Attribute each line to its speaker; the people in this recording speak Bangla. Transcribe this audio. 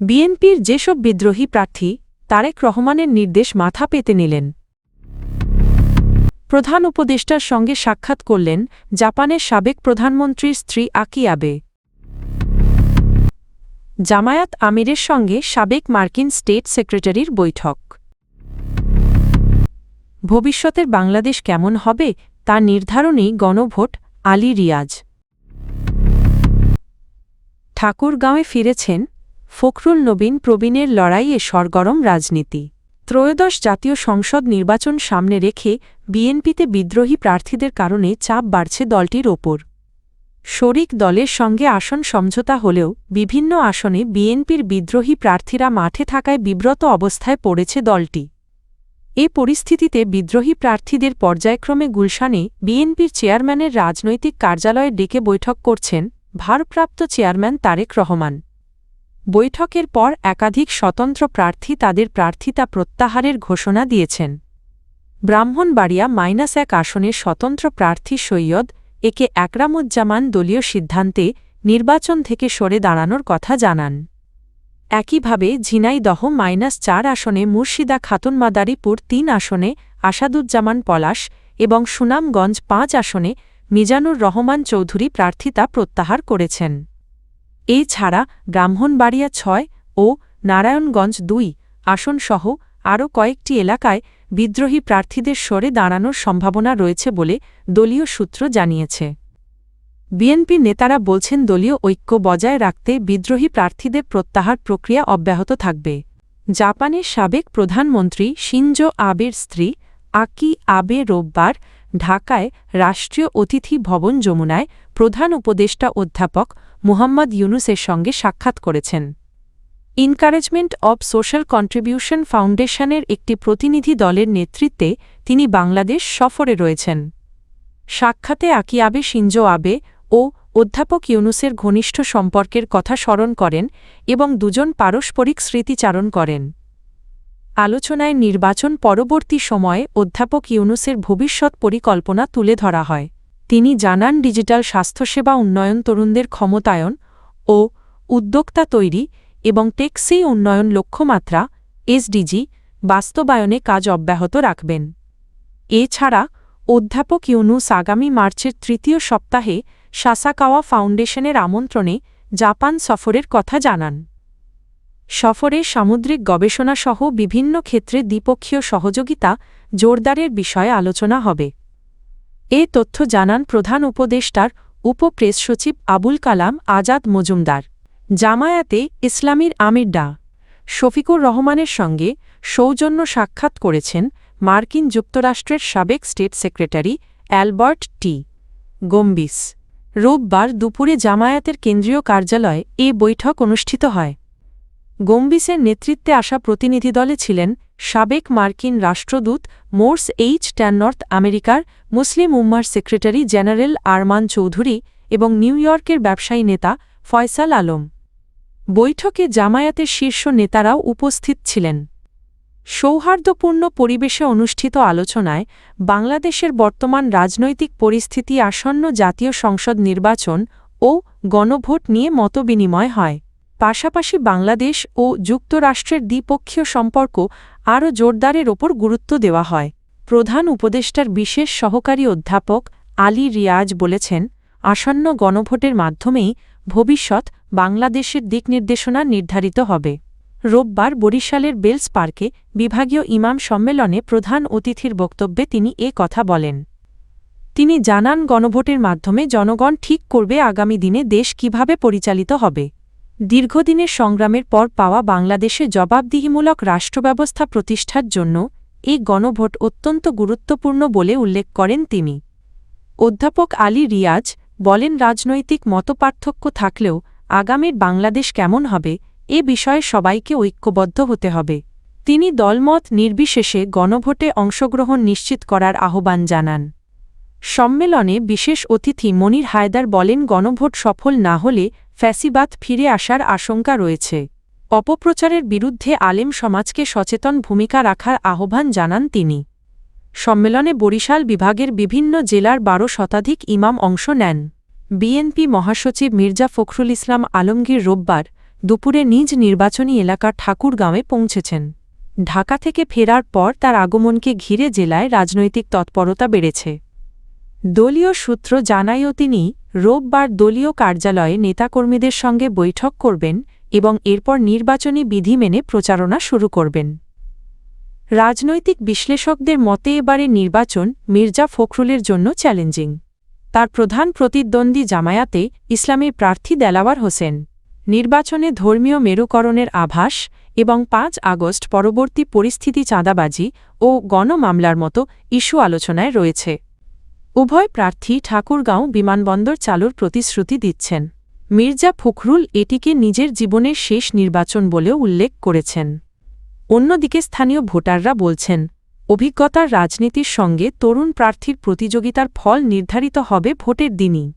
Speaker 1: বিএনপির যেসব বিদ্রোহী প্রার্থী তারেক রহমানের নির্দেশ মাথা পেতে নিলেন। প্রধান উপদেষ্টার সঙ্গে সাক্ষাৎ করলেন জাপানের সাবেক প্রধানমন্ত্রীর স্ত্রী আকি আবে। জামায়াত আমিরের সঙ্গে সাবেক মার্কিন স্টেট সেক্রেটারির বৈঠক। ভবিষ্যতের বাংলাদেশ কেমন হবে তা নির্ধারণেই গণভোট, আলী রিয়াজ। ঠাকুরগাঁওয়ে ফিরেছেন ফখরুল নবীন প্রবীণের লড়াইয়ে সরগরম রাজনীতি। ত্রয়োদশ জাতীয় সংসদ নির্বাচন সামনে রেখে বিএনপিতে বিদ্রোহী প্রার্থীদের কারণে চাপ বাড়ছে দলটির ওপর। শরিক দলের সঙ্গে আসন সমঝোতা হলেও বিভিন্ন আসনে বিএনপির বিদ্রোহী প্রার্থীরা মাঠে থাকায় বিব্রত অবস্থায় পড়েছে দলটি। এ পরিস্থিতিতে বিদ্রোহী প্রার্থীদের পর্যায়ক্রমে গুলশানে বিএনপির চেয়ারম্যানের রাজনৈতিক কার্যালয়ে ডেকে বৈঠক করছেন ভারপ্রাপ্ত চেয়ারম্যান তারেক রহমান। বৈঠকের পর একাধিক স্বতন্ত্র প্রার্থী তাদের প্রার্থিতা প্রত্যাহারের ঘোষণা দিয়েছেন। ব্রাহ্মণবাড়িয়া -1 আসনের স্বতন্ত্র প্রার্থী সৈয়দ একে একরামুজ্জামান দলীয় সিদ্ধান্তে নির্বাচন থেকে সরে দাঁড়ানোর কথা জানান। একইভাবে ঝিনাইদহ -4 আসনে মুর্শিদা খাতুন মাদারীপুর 3 আসনে আসাদুজ্জামান পলাশ এবং সুনামগঞ্জ 5 আসনে মিজানুর রহমান চৌধুরী প্রার্থিতা প্রত্যাহার করেছেন। এছাড়া ব্রাহ্মণবাড়িয়া 6 ও নারায়ণগঞ্জ 2 আসনসহ আরও কয়েকটি এলাকায় বিদ্রোহী প্রার্থীদের সরে দাঁড়ানোর সম্ভাবনা রয়েছে বলে দলীয় সূত্র জানিয়েছে। বিএনপি নেতারা বলছেন দলীয় ঐক্য বজায় রাখতে বিদ্রোহী প্রার্থীদের প্রত্যাহার প্রক্রিয়া অব্যাহত থাকবে। জাপানের সাবেক প্রধানমন্ত্রী শিনজো আবের স্ত্রী আকি আবে রোববার ঢাকায় রাষ্ট্রীয় অতিথি ভবন যমুনায় প্রধান উপদেষ্টা অধ্যাপক মুহাম্মদ ইউনুসের সঙ্গে সাক্ষাৎ করেছেন। এনকারেজমেন্ট অব সোশ্যাল কন্ট্রিবিউশন ফাউন্ডেশনের একটি প্রতিনিধি দলের নেতৃত্বে তিনি বাংলাদেশ সফরে রয়েছেন। সাক্ষাতে আকি আবে শিনজো আবে ও অধ্যাপক ইউনুসের ঘনিষ্ঠ সম্পর্কের কথা স্মরণ করেন এবং দুজন পারস্পরিক স্মৃতিচারণ করেন। আলোচনায় নির্বাচন পরবর্তী সময়ে অধ্যাপক ইউনুসের ভবিষ্যৎ পরিকল্পনা তুলে ধরা হয়। তিনি জানান ডিজিটাল স্বাস্থ্যসেবা উন্নয়ন, তরুণদের ক্ষমতায়ন ও উদ্যোক্তা তৈরি এবং টেকসই উন্নয়ন লক্ষ্যমাত্রা এসডিজি বাস্তবায়নে কাজ অব্যাহত রাখবেন। এছাড়া অধ্যাপক ইউনুস আগামী মার্চের 3য় সপ্তাহে সাসাকাওয়া ফাউন্ডেশনের আমন্ত্রণে জাপান সফরের কথা জানান। সফরে সামুদ্রিক গবেষণাসহ বিভিন্ন ক্ষেত্রে দ্বিপক্ষীয় সহযোগিতা জোরদারের বিষয়ে আলোচনা হবে। এ তথ্য জানান প্রধান উপদেষ্টার উপ-প্রেস সচিব আবুল কালাম আজাদ মজুমদার। জামায়াতে ইসলামীর আমির ডা. শফিকুর রহমানের সঙ্গে সৌজন্য সাক্ষাৎ করেছেন মার্কিন যুক্তরাষ্ট্রের সাবেক স্টেট সেক্রেটারি অ্যালবার্ট টি. গম্বিস। রোববার দুপুরে জামায়াতের কেন্দ্রীয় কার্যালয়ে এ বৈঠক অনুষ্ঠিত হয়। গম্বিসের নেতৃত্বে আসা প্রতিনিধিদলে ছিলেন সাবেক মার্কিন রাষ্ট্রদূত মোর্স ট্যান, নর্থ আমেরিকার মুসলিম উম্মার সেক্রেটারি জেনারেল আরমান চৌধুরী এবং নিউ ইয়র্কের ব্যবসায়ী নেতা ফয়সাল আলম। বৈঠকে জামায়াতের শীর্ষ নেতারাও উপস্থিত ছিলেন। সৌহার্দ্যপূর্ণ পরিবেশে অনুষ্ঠিত আলোচনায় বাংলাদেশের বর্তমান রাজনৈতিক পরিস্থিতি, আসন্ন জাতীয় সংসদ নির্বাচন ও গণভোট নিয়ে মতবিনিময় হয়। পাশাপাশি বাংলাদেশ ও যুক্তরাষ্ট্রের দ্বিপক্ষীয় সম্পর্ক আরও জোরদারের ওপর গুরুত্ব দেওয়া হয়। প্রধান উপদেষ্টার বিশেষ সহকারী অধ্যাপক আলী রিয়াজ বলেছেন, আসন্ন গণভোটের মাধ্যমেই ভবিষ্যৎ বাংলাদেশের দিকনির্দেশনা নির্ধারিত হবে। রোববার বরিশালের বেলস পার্কে বিভাগীয় ইমাম সম্মেলনে প্রধান অতিথির বক্তব্যে তিনি এ কথা বলেন। তিনি জানান, গণভোটের মাধ্যমে জনগণ ঠিক করবে আগামী দিনে দেশ কিভাবে পরিচালিত হবে। দীর্ঘদিনের সংগ্রামের পর পাওয়া বাংলাদেশে জবাবদিহিমূলক রাষ্ট্রব্যবস্থা প্রতিষ্ঠার জন্য এই গণভোট অত্যন্ত গুরুত্বপূর্ণ বলে উল্লেখ করেন তিনি। অধ্যাপক আলী রিয়াজ বলেন, রাজনৈতিক মতপার্থক্য থাকলেও আগামীর বাংলাদেশ কেমন হবে এ বিষয়ে সবাইকে ঐক্যবদ্ধ হতে হবে। তিনি দলমত নির্বিশেষে গণভোটে অংশগ্রহণ নিশ্চিত করার আহ্বান জানান। সম্মেলনে বিশেষ অতিথি মনির হায়দার বলেন, গণভোট সফল না হলে ফ্যাসিবাদ ফিরে আসার আশঙ্কা রয়েছে। অপপ্রচারের বিরুদ্ধে আলেম সমাজকে সচেতন ভূমিকা রাখার আহ্বান জানান তিনি। সম্মেলনে বরিশাল বিভাগের বিভিন্ন জেলার 12 শতাধিক ইমাম অংশ নেন। বিএনপি মহাসচিব মির্জা ফখরুল ইসলাম আলমগীর রোববার দুপুরে নিজ নির্বাচনী এলাকা ঠাকুরগাঁওয়ে পৌঁছেছেন। ঢাকা থেকে ফেরার পর তার আগমনকে ঘিরে জেলায় রাজনৈতিক তৎপরতা বেড়েছে। দলীয় সূত্র জানায়ও তিনি রোববার দলীয় কার্যালয়ে নেতাকর্মীদের সঙ্গে বৈঠক করবেন এবং এরপর নির্বাচনী বিধি মেনে প্রচারণা শুরু করবেন। রাজনৈতিক বিশ্লেষকদের মতে এবারে নির্বাচন মির্জা ফখরুলের জন্য চ্যালেঞ্জিং। তার প্রধান প্রতিদ্বন্দ্বী জামায়াতে ইসলামের প্রার্থী দেলাওয়ার হোসেন। নির্বাচনে ধর্মীয় মেরুকরণের আভাস এবং ৫ আগস্ট পরবর্তী পরিস্থিতি, চাঁদাবাজি ও গণমামলার মতো ইস্যু আলোচনায় রয়েছে। উভয় প্রার্থী ঠাকুরগাঁও বিমানবন্দর চালুর প্রতিশ্রুতি দিচ্ছেন। মির্জা ফখরুল এটিকে নিজের জীবনের শেষ নির্বাচন বলেও উল্লেখ করেছেন। অন্যদিকে স্থানীয় ভোটাররা বলছেন, অভিজ্ঞতার রাজনীতির সঙ্গে তরুণ প্রার্থীর প্রতিযোগিতার ফল নির্ধারিত হবে ভোটের দিনই।